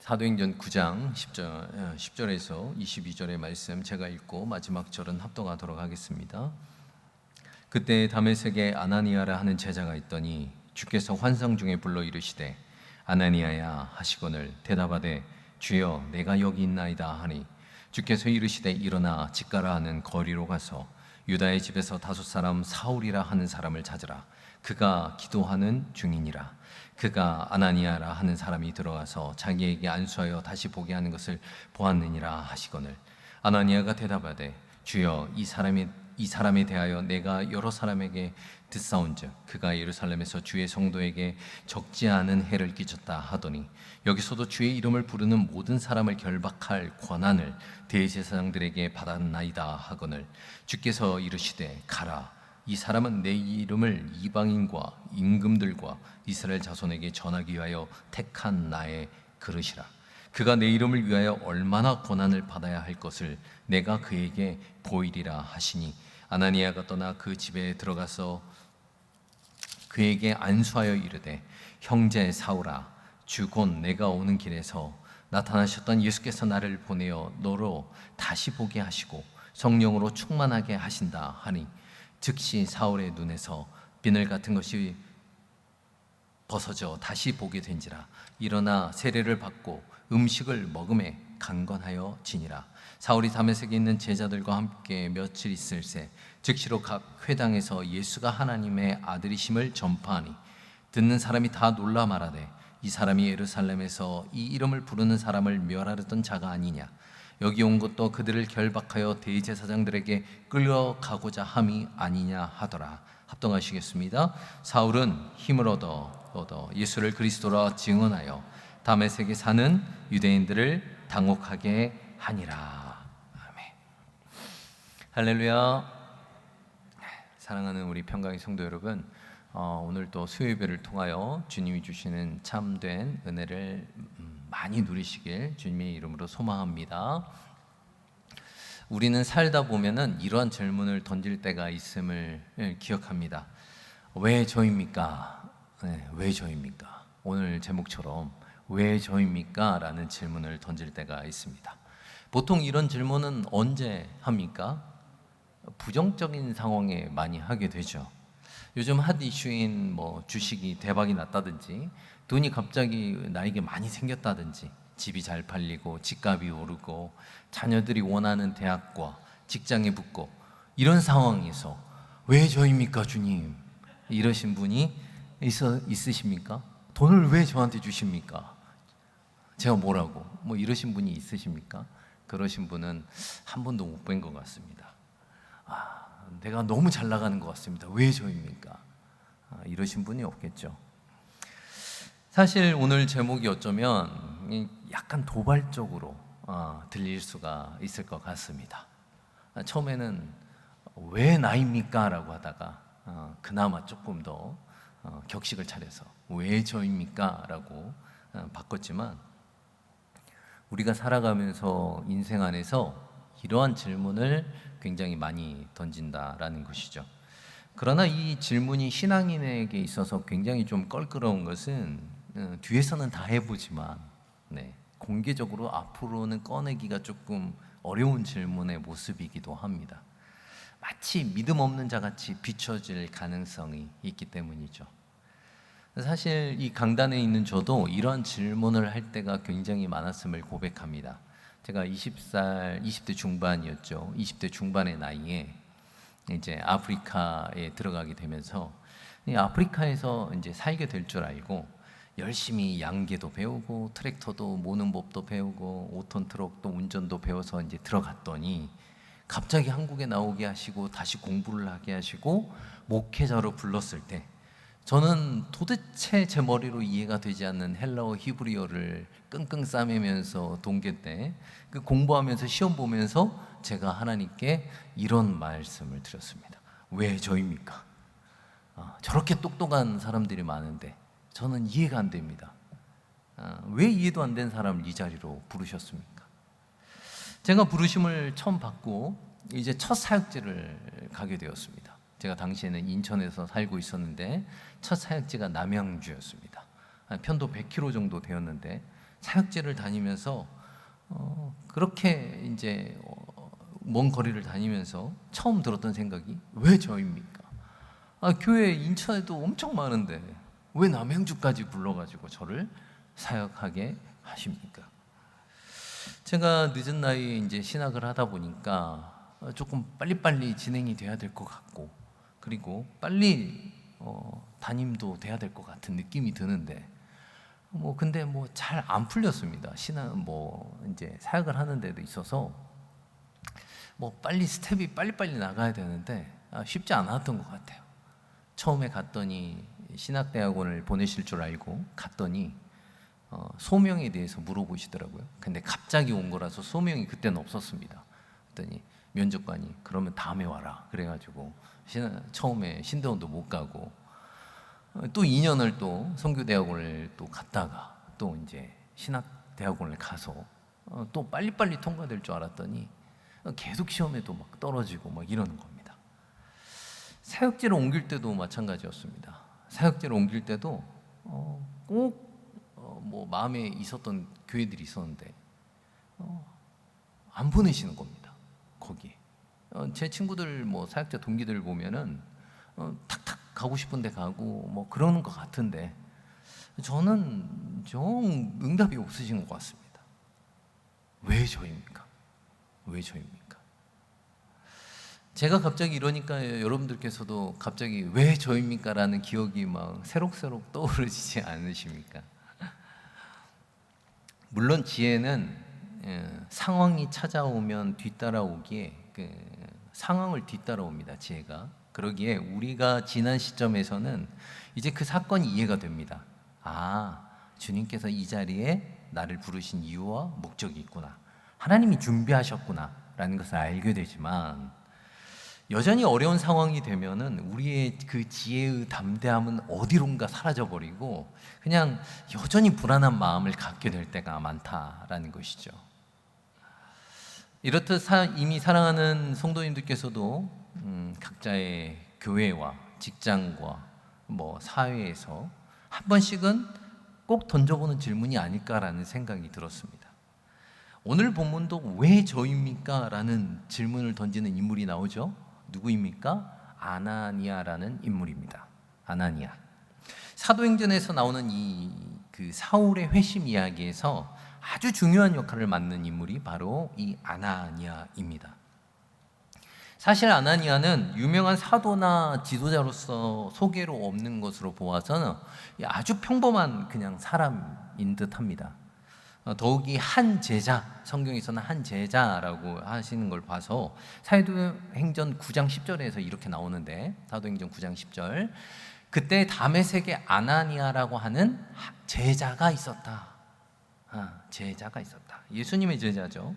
사도행전 9장 10절에서 22절의 말씀 제가 읽고 마지막 절은 합독하도록 하겠습니다. 그때 다메섹에 아나니아라 하는 제자가 있더니 주께서 환상 중에 불러 이르시되 아나니아야 하시거늘 대답하되 주여 내가 여기 있나이다 하니 주께서 이르시되 일어나 직가라 하는 거리로 가서 유다의 집에서 다섯 사람 사울이라 하는 사람을 찾으라. 그가 기도하는 중이니라. 그가 아나니아라 하는 사람이 들어가서 자기에게 안수하여 다시 보게 하는 것을 보았느니라 하시거늘 아나니아가 대답하되 주여 이 사람에 대하여 내가 여러 사람에게 듣사온즉 그가 예루살렘에서 주의 성도에게 적지 않은 해를 끼쳤다 하더니 여기서도 주의 이름을 부르는 모든 사람을 결박할 권한을 대제사장들에게 받았나이다 하거늘 주께서 이르시되 가라. 이 사람은 내 이름을 이방인과 임금들과 이스라엘 자손에게 전하기 위하여 택한 나의 그릇이라. 그가 내 이름을 위하여 얼마나 고난을 받아야 할 것을 내가 그에게 보이리라 하시니 아나니아가 떠나 그 집에 들어가서 그에게 안수하여 이르되 형제 사울아 주 곧 내가 오는 길에서 나타나셨던 예수께서 나를 보내어 너로 다시 보게 하시고 성령으로 충만하게 하신다 하니 즉시 사울의 눈에서 비늘 같은 것이 벗어져 다시 보게 된지라. 일어나 세례를 받고 음식을 먹음에 강건하여 지니라. 사울이 다메섹에 있는 제자들과 함께 며칠 있을새 즉시로 각 회당에서 예수가 하나님의 아들이심을 전파하니 듣는 사람이 다 놀라 말하되 이 사람이 예루살렘에서 이 이름을 부르는 사람을 멸하려던 자가 아니냐. 여기 온 것도 그들을 결박하여 대제사장들에게 끌려가고자 함이 아니냐 하더라. 합동하시겠습니다. 사울은 힘을 얻어 예수를 그리스도라 증언하여 다메섹에 사는 유대인들을 당혹하게 하니라. 아멘. 할렐루야. 사랑하는 우리 평강의 성도 여러분, 오늘 또 수요예배를 통하여 주님이 주시는 참된 은혜를 많이 누리시길 주님의 이름으로 소망합니다. 우리는 살다 보면은 이러한 질문을 던질 때가 있음을 기억합니다. 왜 저입니까? 네, 왜 저입니까? 오늘 제목처럼 왜 저입니까? 라는 질문을 던질 때가 있습니다. 보통 이런 질문은 언제 합니까? 부정적인 상황에 많이 하게 되죠. 요즘 핫 이슈인 주식이 대박이 났다든지 돈이 갑자기 나에게 많이 생겼다든지 집이 잘 팔리고 집값이 오르고 자녀들이 원하는 대학과 직장에 붙고 이런 상황에서 왜 저입니까 주님? 이러신 분이 있으십니까? 돈을 왜 저한테 주십니까? 제가 뭐라고? 이러신 분이 있으십니까? 그러신 분은 한 번도 못 뵌 것 같습니다. 내가 너무 잘 나가는 것 같습니다. 왜 저입니까? 이러신 분이 없겠죠. 사실 오늘 제목이 어쩌면 약간 도발적으로 들릴 수가 있을 것 같습니다. 처음에는 왜 나입니까? 라고 하다가 그나마 조금 더 격식을 차려서 왜 저입니까? 라고 바꿨지만 우리가 살아가면서 인생 안에서 이러한 질문을 굉장히 많이 던진다라는 것이죠. 그러나 이 질문이 신앙인에게 있어서 굉장히 좀 껄끄러운 것은 뒤에서는 다 해보지만 공개적으로 앞으로는 꺼내기가 조금 어려운 질문의 모습이기도 합니다. 마치 믿음 없는 자같이 비춰질 가능성이 있기 때문이죠. 사실 이 강단에 있는 저도 이러한 질문을 할 때가 굉장히 많았음을 고백합니다. 제가 20대 중반이었죠. 20대 중반의 나이에 이제 아프리카에 들어가게 되면서 이 아프리카에서 이제 살게 될 줄 알고 열심히 양계도 배우고 트랙터도 모는 법도 배우고 5톤 트럭도 운전도 배워서 이제 들어갔더니 갑자기 한국에 나오게 하시고 다시 공부를 하게 하시고 목회자로 불렀을 때 저는 도대체 제 머리로 이해가 되지 않는 헬라어 히브리어를 끙끙 싸매면서 동계 때 그 공부하면서 시험 보면서 제가 하나님께 이런 말씀을 드렸습니다. 왜 저입니까? 저렇게 똑똑한 사람들이 많은데 저는 이해가 안 됩니다. 왜 이해도 안 된 사람을 이 자리로 부르셨습니까? 제가 부르심을 처음 받고 이제 첫 사역지를 가게 되었습니다. 제가 당시에는 인천에서 살고 있었는데 첫 사역지가 남양주였습니다. 편도 100km 정도 되었는데 사역지를 다니면서 그렇게 이제 먼 거리를 다니면서 처음 들었던 생각이 왜 저입니까? 교회 인천에도 엄청 많은데 왜 남행주까지 불러가지고 저를 사역하게 하십니까? 제가 늦은 나이에 이제 신학을 하다 보니까 조금 빨리빨리 진행이 돼야 될 것 같고, 그리고 빨리 담임도 돼야 될 것 같은 느낌이 드는데, 근데 잘 안 풀렸습니다. 신학 이제 사역을 하는 데도 있어서 빨리 스텝이 빨리빨리 나가야 되는데 쉽지 않았던 것 같아요. 처음에 갔더니 신학대학원을 보내실 줄 알고 갔더니 소명에 대해서 물어보시더라고요. 근데 갑자기 온 거라서 소명이 그때는 없었습니다. 그랬더니 면접관이 그러면 다음에 와라 그래가지고 처음에 신대원도 못 가고 또 2년을 또 선교대학원을 또 갔다가 또 이제 신학대학원을 가서 또 빨리빨리 통과될 줄 알았더니 계속 시험에도 막 떨어지고 막 이러는 겁니다. 사역지를 옮길 때도 마찬가지였습니다. 사역지를 옮길 때도 꼭 마음에 있었던 교회들이 있었는데 안 보내시는 겁니다. 거기 제 친구들 사역자 동기들 보면은 탁탁 가고 싶은데 가고 그러는 것 같은데 저는 좀 응답이 없으신 것 같습니다. 왜 저입니까? 왜 저입니까? 제가 갑자기 이러니까 여러분들께서도 갑자기 왜 저입니까? 라는 기억이 막 새록새록 떠오르지 않으십니까? 물론 지혜는 상황이 찾아오면 뒤따라오기에 상황을 뒤따라옵니다. 지혜가. 그러기에 우리가 지난 시점에서는 이제 그 사건이 이해가 됩니다. 주님께서 이 자리에 나를 부르신 이유와 목적이 있구나. 하나님이 준비하셨구나 라는 것을 알게 되지만 여전히 어려운 상황이 되면은 우리의 그 지혜의 담대함은 어디론가 사라져버리고 그냥 여전히 불안한 마음을 갖게 될 때가 많다라는 것이죠. 이렇듯 이미 사랑하는 성도님들께서도 각자의 교회와 직장과 사회에서 한 번씩은 꼭 던져보는 질문이 아닐까라는 생각이 들었습니다. 오늘 본문도 왜 저입니까? 라는 질문을 던지는 인물이 나오죠. 누구입니까? 아나니아라는 인물입니다. 아나니아. 사도행전에서 나오는 그 사울의 회심 이야기에서 아주 중요한 역할을 맡는 인물이 바로 이 아나니아입니다. 사실 아나니아는 유명한 사도나 지도자로서 소개로 없는 것으로 보아서는 아주 평범한 그냥 사람인 듯합니다. 더욱이 한 제자, 성경에서는 한 제자라고 하시는 걸 봐서 사도행전 9장 10절에서 이렇게 나오는데, 사도행전 9장 10절, 그때 다메섹에 아나니아라고 하는 제자가 있었다. 제자가 있었다. 예수님의 제자죠.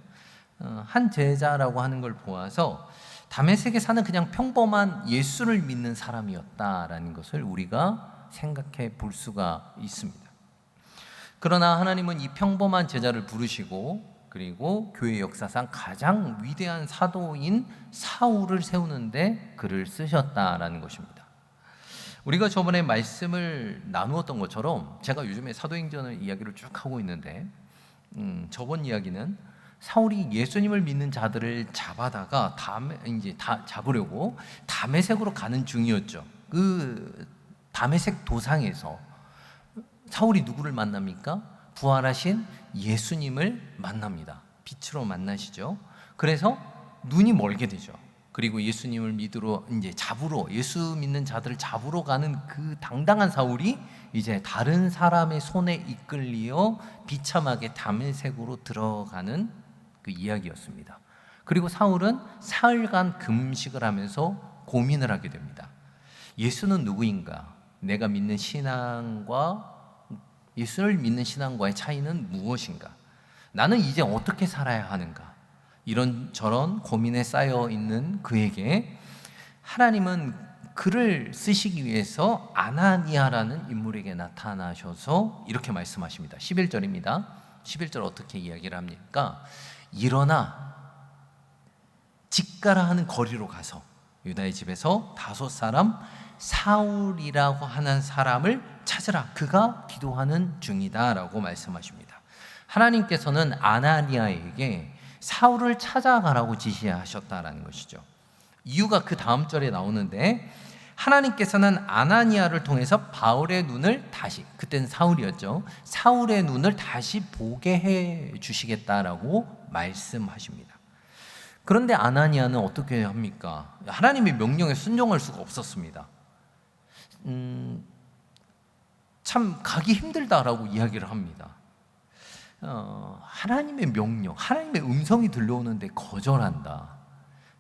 한 제자라고 하는 걸 보아서 다메섹에 사는 그냥 평범한 예수를 믿는 사람이었다라는 것을 우리가 생각해 볼 수가 있습니다. 그러나 하나님은 이 평범한 제자를 부르시고 그리고 교회 역사상 가장 위대한 사도인 사울을 세우는데 그를 쓰셨다라는 것입니다. 우리가 저번에 말씀을 나누었던 것처럼 제가 요즘에 사도행전을 이야기를 쭉 하고 있는데 저번 이야기는 사울이 예수님을 믿는 자들을 잡아다가 이제 다 잡으려고 다메섹으로 가는 중이었죠. 그 다메섹 도상에서 사울이 누구를 만납니까? 부활하신 예수님을 만납니다. 빛으로 만나시죠. 그래서 눈이 멀게 되죠. 그리고 예수님을 믿으러 이제 예수 믿는 자들을 잡으러 가는 그 당당한 사울이 이제 다른 사람의 손에 이끌려 비참하게 다메섹으로 들어가는 그 이야기였습니다. 그리고 사울은 사흘간 금식을 하면서 고민을 하게 됩니다. 예수는 누구인가? 내가 믿는 신앙과 예수를 믿는 신앙과의 차이는 무엇인가? 나는 이제 어떻게 살아야 하는가? 이런저런 고민에 쌓여 있는 그에게 하나님은 그를 쓰시기 위해서 아나니아라는 인물에게 나타나셔서 이렇게 말씀하십니다. 11절입니다. 11절 어떻게 이야기를 합니까? 일어나 집 가라 하는 거리로 가서 유다의 집에서 5사람 사울이라고 하는 사람을 찾으라. 그가 기도하는 중이다 라고 말씀하십니다. 하나님께서는 아나니아에게 사울을 찾아가라고 지시하셨다라는 것이죠. 이유가 그 다음 절에 나오는데, 하나님께서는 아나니아를 통해서 바울의 눈을 다시, 그때는 사울이었죠, 사울의 눈을 다시 보게 해 주시겠다라고 말씀하십니다. 그런데 아나니아는 어떻게 합니까? 하나님의 명령에 순종할 수가 없었습니다. 참 가기 힘들다라고 이야기를 합니다. 하나님의 명령, 하나님의 음성이 들려오는데 거절한다.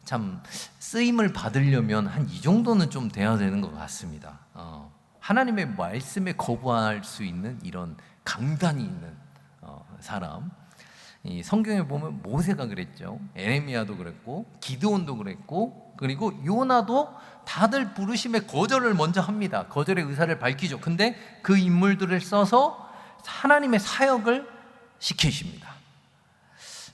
참 쓰임을 받으려면 한 이 정도는 좀 돼야 되는 것 같습니다. 하나님의 말씀에 거부할 수 있는 이런 강단이 있는 사람. 이 성경에 보면 모세가 그랬죠. 에레미야도 그랬고, 기드온도 그랬고, 그리고 요나도 다들 부르심에 거절을 먼저 합니다. 거절의 의사를 밝히죠. 근데 그 인물들을 써서 하나님의 사역을 시키십니다.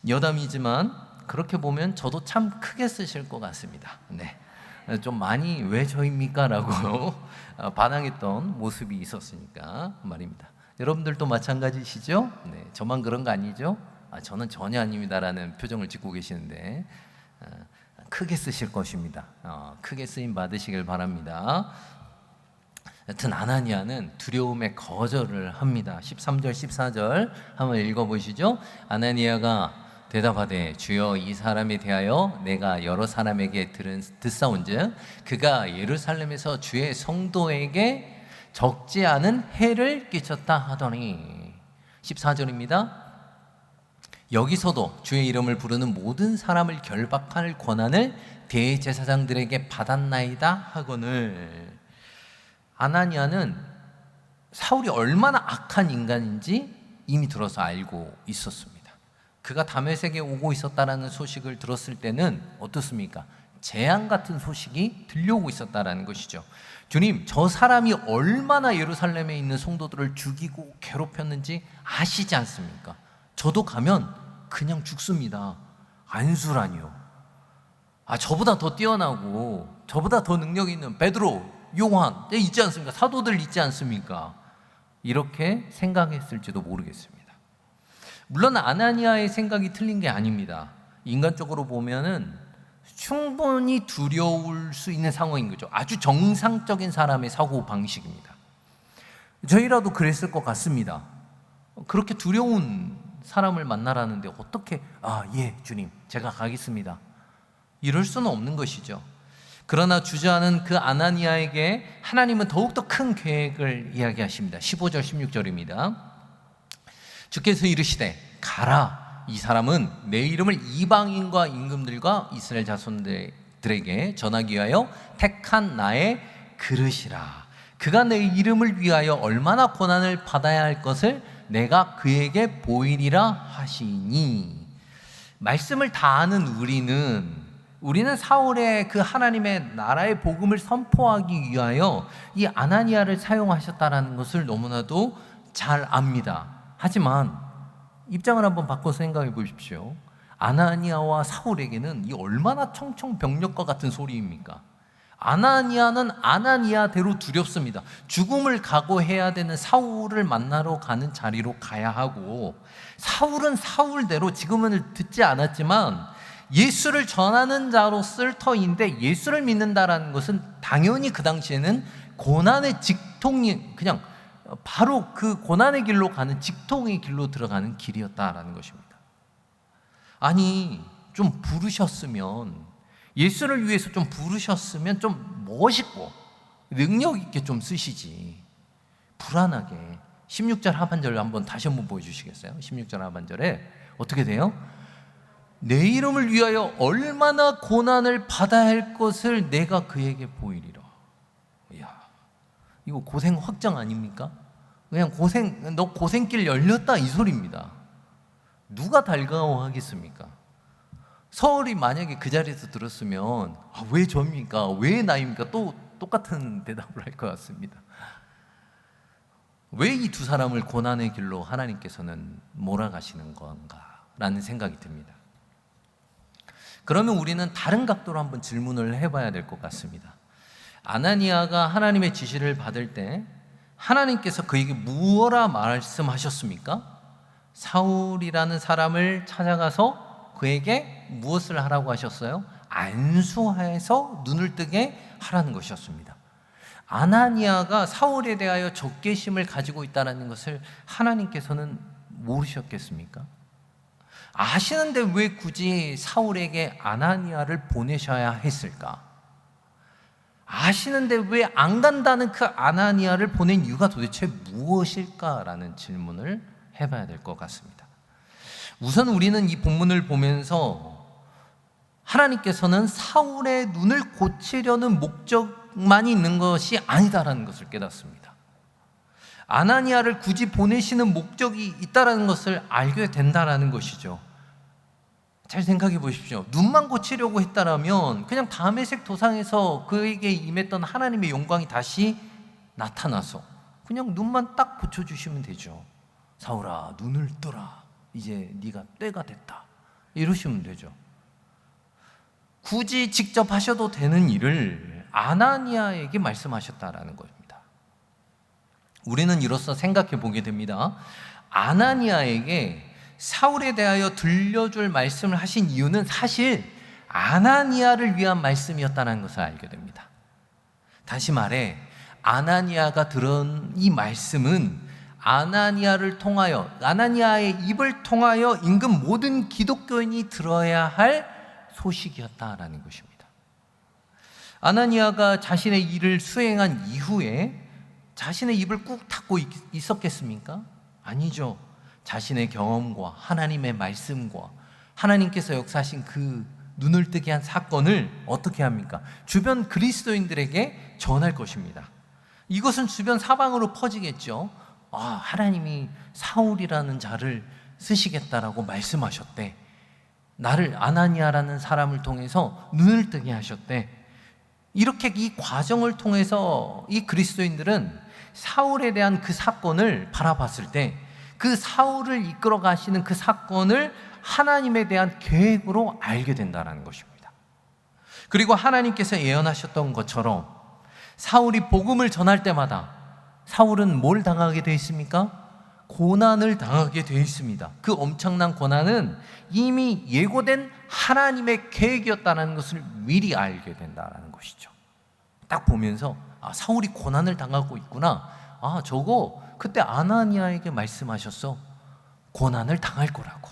여담이지만 그렇게 보면 저도 참 크게 쓰실 것 같습니다. 네, 좀 많이 왜 저입니까? 라고 반항했던 모습이 있었으니까 말입니다. 여러분들도 마찬가지시죠? 네, 저만 그런 거 아니죠? 저는 전혀 아닙니다라는 표정을 짓고 계시는데, 크게 쓰실 것입니다. 크게 쓰임 받으시길 바랍니다. 여튼 아나니아는 두려움에 거절을 합니다. 13절 14절 한번 읽어보시죠. 아나니아가 대답하되, 주여, 이 사람에 대하여 내가 여러 사람에게 듣사온즉 그가 예루살렘에서 주의 성도에게 적지 않은 해를 끼쳤다 하더니. 14절입니다. 여기서도 주의 이름을 부르는 모든 사람을 결박할 권한을 대제사장들에게 받았나이다 하거늘. 아나니아는 사울이 얼마나 악한 인간인지 이미 들어서 알고 있었습니다. 그가 다메섹에 오고 있었다라는 소식을 들었을 때는 어떻습니까? 재앙 같은 소식이 들려오고 있었다라는 것이죠. 주님, 저 사람이 얼마나 예루살렘에 있는 성도들을 죽이고 괴롭혔는지 아시지 않습니까? 저도 가면 그냥 죽습니다. 안수라니요. 저보다 더 뛰어나고 저보다 더 능력 있는 베드로, 요한 있지 않습니까? 사도들 있지 않습니까? 이렇게 생각했을지도 모르겠습니다. 물론 아나니아의 생각이 틀린 게 아닙니다. 인간적으로 보면은 충분히 두려울 수 있는 상황인 거죠. 아주 정상적인 사람의 사고 방식입니다. 저희라도 그랬을 것 같습니다. 그렇게 두려운 사람을 만나라는데 어떻게 예 주님 제가 가겠습니다 이럴 수는 없는 것이죠. 그러나 주저하는 그 아나니아에게 하나님은 더욱더 큰 계획을 이야기하십니다. 15절 16절입니다. 주께서 이르시되 가라, 이 사람은 내 이름을 이방인과 임금들과 이스라엘 자손들에게 전하기 위하여 택한 나의 그릇이라. 그가 내 이름을 위하여 얼마나 고난을 받아야 할 것을 내가 그에게 보이리라 하시니. 말씀을 다 아는 우리는 사울의 그 하나님의 나라의 복음을 선포하기 위하여 이 아나니아를 사용하셨다라는 것을 너무나도 잘 압니다. 하지만 입장을 한번 바꿔서 생각해 보십시오. 아나니아와 사울에게는 이 얼마나 청청병력과 같은 소리입니까? 아나니아는 아나니아대로 두렵습니다. 죽음을 각오해야 되는 사울을 만나러 가는 자리로 가야 하고, 사울은 사울대로 지금은 듣지 않았지만 예수를 전하는 자로쓸 터인데, 예수를 믿는다라는 것은 당연히 그 당시에는 고난의 직통이 그냥 바로 그 고난의 길로 가는 직통의 길로 들어가는 길이었다라는 것입니다. 아니, 좀 부르셨으면, 예수를 위해서 좀 부르셨으면 좀 멋있고 능력 있게 좀 쓰시지. 불안하게. 16절 하반절 한번 다시 한번 보여주시겠어요? 16절 하반절에 어떻게 돼요? 내 이름을 위하여 얼마나 고난을 받아야 할 것을 내가 그에게 보이리라. 이야, 이거 고생 확정 아닙니까? 그냥 너 고생길 열렸다 이 소리입니다. 누가 달가워하겠습니까? 서울이 만약에 그 자리에서 들었으면 왜 저입니까? 왜 나입니까? 또 똑같은 대답을 할 것 같습니다. 왜 이 두 사람을 고난의 길로 하나님께서는 몰아가시는 건가? 라는 생각이 듭니다. 그러면 우리는 다른 각도로 한번 질문을 해봐야 될 것 같습니다. 아나니아가 하나님의 지시를 받을 때 하나님께서 그에게 무엇라 말씀하셨습니까? 사울이라는 사람을 찾아가서 그에게 무엇을 하라고 하셨어요? 안수해서 눈을 뜨게 하라는 것이었습니다. 아나니아가 사울에 대하여 적개심을 가지고 있다는 것을 하나님께서는 모르셨겠습니까? 아시는데 왜 굳이 사울에게 아나니아를 보내셔야 했을까? 아시는데 왜 안 간다는 그 아나니아를 보낸 이유가 도대체 무엇일까라는 질문을 해봐야 될 것 같습니다. 우선 우리는 이 본문을 보면서 하나님께서는 사울의 눈을 고치려는 목적만이 있는 것이 아니다라는 것을 깨닫습니다. 아나니아를 굳이 보내시는 목적이 있다라는 것을 알게 된다라는 것이죠. 잘 생각해 보십시오. 눈만 고치려고 했다라면 그냥 다메섹 도상에서 그에게 임했던 하나님의 영광이 다시 나타나서 그냥 눈만 딱 고쳐주시면 되죠. 사울아, 눈을 뜨라. 이제 네가 때가 됐다. 이러시면 되죠. 굳이 직접 하셔도 되는 일을 아나니아에게 말씀하셨다라는 겁니다. 우리는 이로써 생각해 보게 됩니다. 아나니아에게 사울에 대하여 들려줄 말씀을 하신 이유는 사실 아나니아를 위한 말씀이었다는 것을 알게 됩니다. 다시 말해 아나니아가 들은 이 말씀은 아나니아를 통하여, 아나니아의 입을 통하여 인근 모든 기독교인이 들어야 할 소식이었다라는 것입니다. 아나니아가 자신의 일을 수행한 이후에 자신의 입을 꾹 닫고 있었겠습니까? 아니죠. 자신의 경험과 하나님의 말씀과 하나님께서 역사하신 그 눈을 뜨게 한 사건을 어떻게 합니까? 주변 그리스도인들에게 전할 것입니다. 이것은 주변 사방으로 퍼지겠죠. 하나님이 사울이라는 자를 쓰시겠다라고 말씀하셨대. 나를 아나니아라는 사람을 통해서 눈을 뜨게 하셨대. 이렇게 이 과정을 통해서 이 그리스도인들은 사울에 대한 그 사건을 바라봤을 때 그 사울을 이끌어 가시는 그 사건을 하나님에 대한 계획으로 알게 된다는 것입니다. 그리고 하나님께서 예언하셨던 것처럼 사울이 복음을 전할 때마다 사울은 뭘 당하게 되어 있습니까? 고난을 당하게 되어 있습니다. 그 엄청난 고난은 이미 예고된 하나님의 계획이었다는 것을 미리 알게 된다는 것이죠. 딱 보면서 사울이 고난을 당하고 있구나. 저거 그때 아나니아에게 말씀하셨어. 고난을 당할 거라고.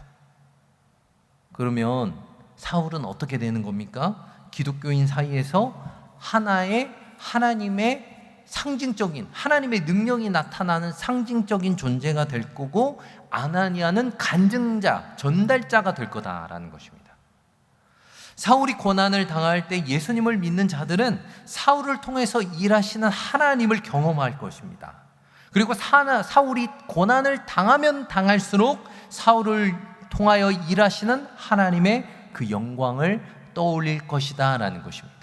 그러면 사울은 어떻게 되는 겁니까? 기독교인 사이에서 하나의 하나님의 상징적인, 하나님의 능력이 나타나는 상징적인 존재가 될 거고, 아나니아는 간증자, 전달자가 될 거다라는 것입니다. 사울이 고난을 당할 때 예수님을 믿는 자들은 사울을 통해서 일하시는 하나님을 경험할 것입니다. 그리고 사울이 고난을 당하면 당할수록 사울을 통하여 일하시는 하나님의 그 영광을 떠올릴 것이다 라는 것입니다.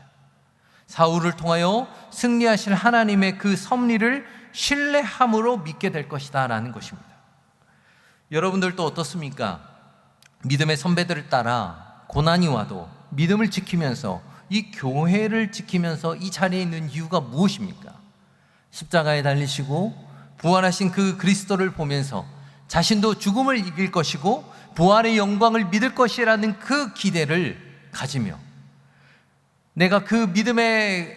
사울을 통하여 승리하실 하나님의 그 섭리를 신뢰함으로 믿게 될 것이다 라는 것입니다. 여러분들도 어떻습니까? 믿음의 선배들을 따라 고난이 와도 믿음을 지키면서 이 교회를 지키면서 이 자리에 있는 이유가 무엇입니까? 십자가에 달리시고 부활하신 그 그리스도를 보면서 자신도 죽음을 이길 것이고 부활의 영광을 믿을 것이라는 그 기대를 가지며 내가 그 믿음의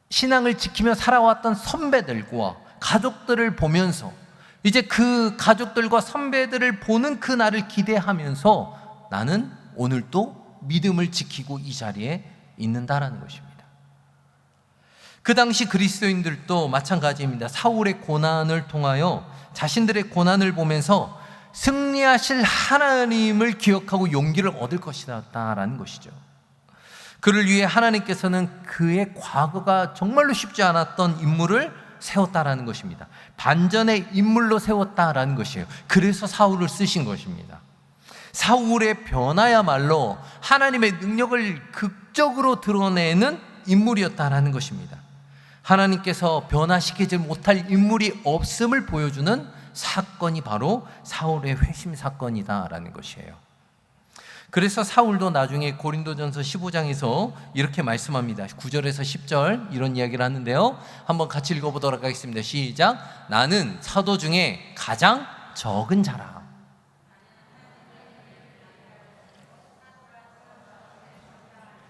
신앙을 지키며 살아왔던 선배들과 가족들을 보면서 이제 그 가족들과 선배들을 보는 그 날을 기대하면서 나는 오늘도 믿음을 지키고 이 자리에 있는다라는 것입니다. 그 당시 그리스도인들도 마찬가지입니다. 사울의 고난을 통하여 자신들의 고난을 보면서 승리하실 하나님을 기억하고 용기를 얻을 것이다라는 것이죠. 그를 위해 하나님께서는 그의 과거가 정말로 쉽지 않았던 인물을 세웠다라는 것입니다. 반전의 인물로 세웠다라는 것이에요. 그래서 사울을 쓰신 것입니다. 사울의 변화야말로 하나님의 능력을 극적으로 드러내는 인물이었다라는 것입니다. 하나님께서 변화시키지 못할 인물이 없음을 보여주는 사건이 바로 사울의 회심 사건이다라는 것이에요. 그래서 사울도 나중에 고린도전서 15장에서 이렇게 말씀합니다. 9절에서 10절 이런 이야기를 하는데요. 한번 같이 읽어보도록 하겠습니다. 시작. 나는 사도 중에 가장 적은 자라.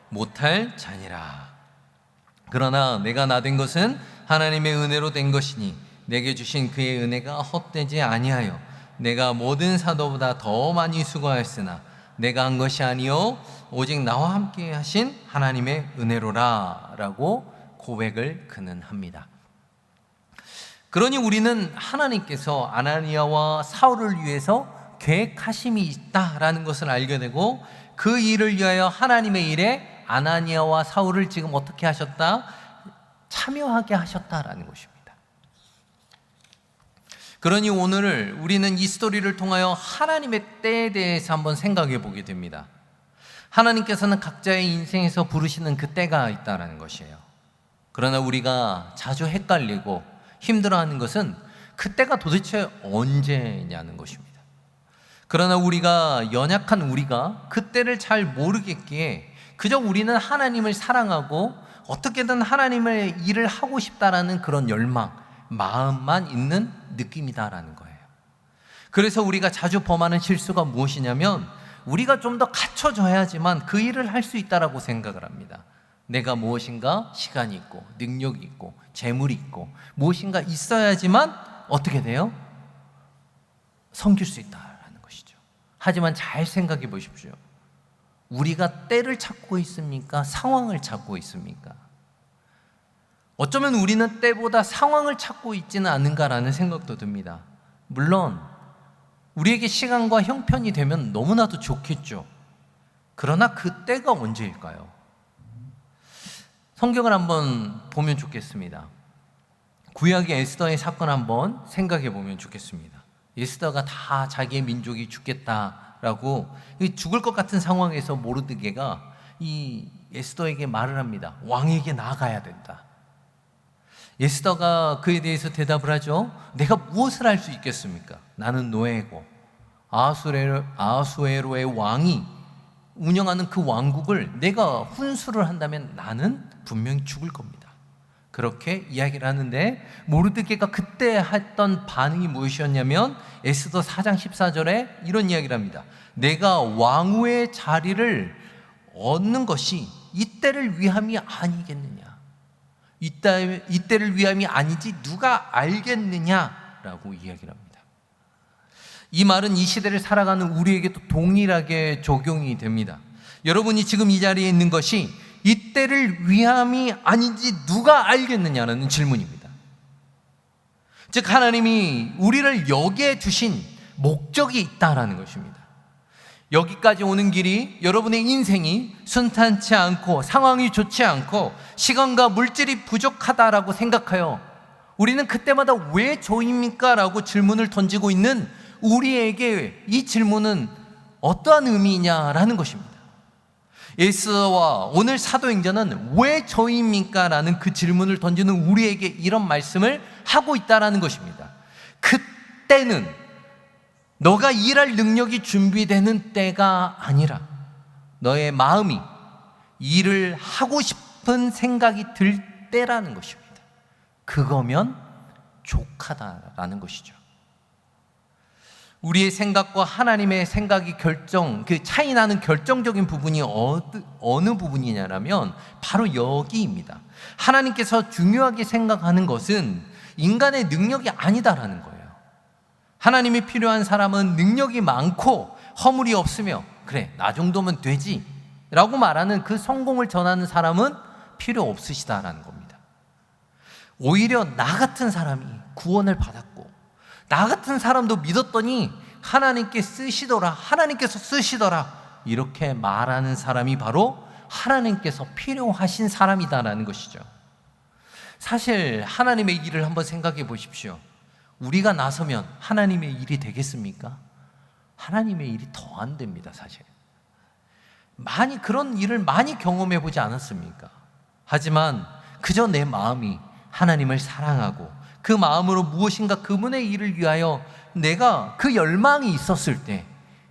못할 자니라. 그러나 내가 나된 것은 하나님의 은혜로 된 것이니 내게 주신 그의 은혜가 헛되지 아니하여 내가 모든 사도보다 더 많이 수고하였으나 내가 한 것이 아니요 오직 나와 함께 하신 하나님의 은혜로라 라고 고백을 그는 합니다. 그러니 우리는 하나님께서 아나니아와 사울을 위해서 계획하심이 있다라는 것을 알게 되고 그 일을 위하여 하나님의 일에 아나니아와 사울을 지금 어떻게 하셨다? 참여하게 하셨다라는 것입니다. 그러니 오늘 우리는 이 스토리를 통하여 하나님의 때에 대해서 한번 생각해 보게 됩니다. 하나님께서는 각자의 인생에서 부르시는 그 때가 있다는 것이에요. 그러나 우리가 자주 헷갈리고 힘들어하는 것은 그 때가 도대체 언제냐는 것입니다. 그러나 우리가 연약한 우리가 그 때를 잘 모르겠기에 그저 우리는 하나님을 사랑하고 어떻게든 하나님의 일을 하고 싶다라는 그런 열망, 마음만 있는 느낌이다라는 거예요. 그래서 우리가 자주 범하는 실수가 무엇이냐면 우리가 좀 더 갖춰져야지만 그 일을 할 수 있다라고 생각을 합니다. 내가 무엇인가 시간이 있고 능력이 있고 재물이 있고 무엇인가 있어야지만 어떻게 돼요? 섬길 수 있다라는 것이죠. 하지만 잘 생각해 보십시오. 우리가 때를 찾고 있습니까? 상황을 찾고 있습니까? 어쩌면 우리는 때보다 상황을 찾고 있지는 않은가라는 생각도 듭니다. 물론 우리에게 시간과 형편이 되면 너무나도 좋겠죠. 그러나 그 때가 언제일까요? 성경을 한번 보면 좋겠습니다. 구약의 에스더의 사건 한번 생각해 보면 좋겠습니다. 에스더가 다 자기의 민족이 죽겠다라고 죽을 것 같은 상황에서 모르드게가 이 에스더에게 말을 합니다. 왕에게 나아가야 된다. 에스더가 그에 대해서 대답을 하죠. 내가 무엇을 할 수 있겠습니까? 나는 노예고 아하수에로의 왕이 운영하는 그 왕국을 내가 훈수를 한다면 나는 분명히 죽을 겁니다. 그렇게 이야기를 하는데 모르드게가 그때 했던 반응이 무엇이었냐면 에스더 4장 14절에 이런 이야기를 합니다. 내가 왕후의 자리를 얻는 것이 이때를 위함이 아니겠느냐. 이때를 위함이 아니지 누가 알겠느냐라고 이야기를 합니다. 이 말은 이 시대를 살아가는 우리에게도 동일하게 적용이 됩니다. 여러분이 지금 이 자리에 있는 것이 이때를 위함이 아닌지 누가 알겠느냐는 질문입니다. 즉 하나님이 우리를 여기에 두신 목적이 있다라는 것입니다. 여기까지 오는 길이 여러분의 인생이 순탄치 않고 상황이 좋지 않고 시간과 물질이 부족하다라고 생각하여 우리는 그때마다 왜 저입니까? 라고 질문을 던지고 있는 우리에게 이 질문은 어떠한 의미냐라는 것입니다. 에스더와 오늘 사도행전은 왜 저입니까? 라는 그 질문을 던지는 우리에게 이런 말씀을 하고 있다라는 것입니다. 그때는 너가 일할 능력이 준비되는 때가 아니라 너의 마음이 일을 하고 싶은 생각이 들 때라는 것입니다. 그거면 족하다라는 것이죠. 우리의 생각과 하나님의 생각이 그 차이 나는 결정적인 부분이 어느 부분이냐면 바로 여기입니다. 하나님께서 중요하게 생각하는 것은 인간의 능력이 아니다라는 거예요. 하나님이 필요한 사람은 능력이 많고 허물이 없으며 그래 나 정도면 되지 라고 말하는 그 성공을 전하는 사람은 필요 없으시다라는 겁니다. 오히려 나 같은 사람이 구원을 받았고 나 같은 사람도 믿었더니 하나님께서 쓰시더라 이렇게 말하는 사람이 바로 하나님께서 필요하신 사람이다라는 것이죠. 사실 하나님의 일을 한번 생각해 보십시오. 우리가 나서면 하나님의 일이 되겠습니까? 하나님의 일이 더 안 됩니다. 사실 그런 일을 많이 경험해 보지 않았습니까? 하지만 그저 내 마음이 하나님을 사랑하고 그 마음으로 무엇인가 그분의 일을 위하여 내가 그 열망이 있었을 때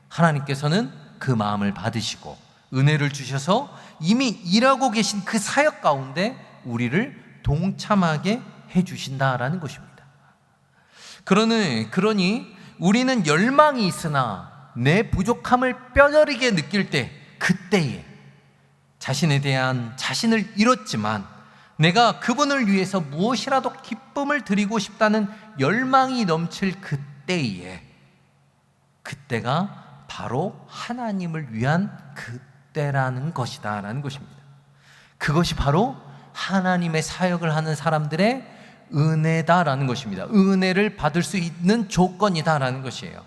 하나님께서는 그 마음을 받으시고 은혜를 주셔서 이미 일하고 계신 그 사역 가운데 우리를 동참하게 해주신다라는 것입니다. 그러니 우리는 열망이 있으나 내 부족함을 뼈저리게 느낄 때, 그때에 자신에 대한 자신을 잃었지만 내가 그분을 위해서 무엇이라도 기쁨을 드리고 싶다는 열망이 넘칠 그때에, 그때가 바로 하나님을 위한 그때라는 것이다 라는 것입니다. 그것이 바로 하나님의 사역을 하는 사람들의 은혜다라는 것입니다. 은혜를 받을 수 있는 조건이다라는 것이에요.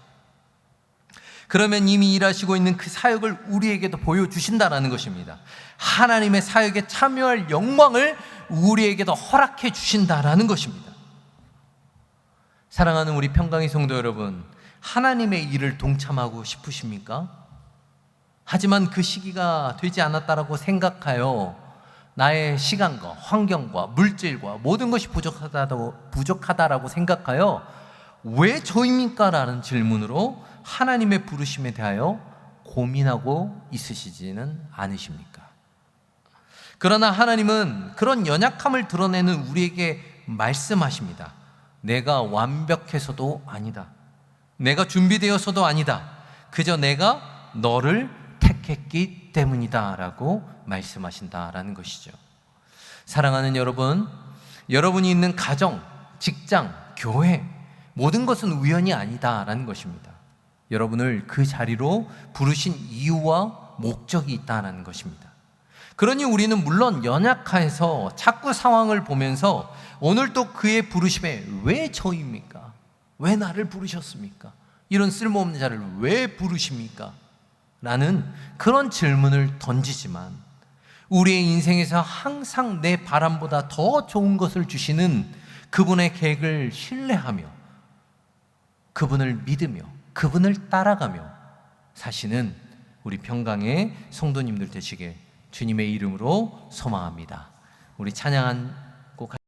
그러면 이미 일하시고 있는 그 사역을 우리에게도 보여주신다라는 것입니다. 하나님의 사역에 참여할 영광을 우리에게도 허락해 주신다라는 것입니다. 사랑하는 우리 평강의 성도 여러분, 하나님의 일을 동참하고 싶으십니까? 하지만 그 시기가 되지 않았다라고 생각하여 나의 시간과 환경과 물질과 모든 것이 부족하다라고 생각하여 왜 저입니까? 라는 질문으로 하나님의 부르심에 대하여 고민하고 있으시지는 않으십니까? 그러나 하나님은 그런 연약함을 드러내는 우리에게 말씀하십니다. 내가 완벽해서도 아니다. 내가 준비되어서도 아니다. 그저 내가 너를 택했기 때문이다 라고 말씀하신다라는 것이죠. 사랑하는 여러분, 여러분이 있는 가정, 직장, 교회, 모든 것은 우연이 아니다라는 것입니다. 여러분을 그 자리로 부르신 이유와 목적이 있다는 것입니다. 그러니 우리는 물론 연약해서 자꾸 상황을 보면서 오늘도 그의 부르심에 왜 저입니까? 왜 나를 부르셨습니까? 이런 쓸모없는 자를 왜 부르십니까? 라는 그런 질문을 던지지만 우리의 인생에서 항상 내 바람보다 더 좋은 것을 주시는 그분의 계획을 신뢰하며 그분을 믿으며 그분을 따라가며 사시는 우리 평강의 성도님들 되시길 주님의 이름으로 소망합니다. 우리 찬양한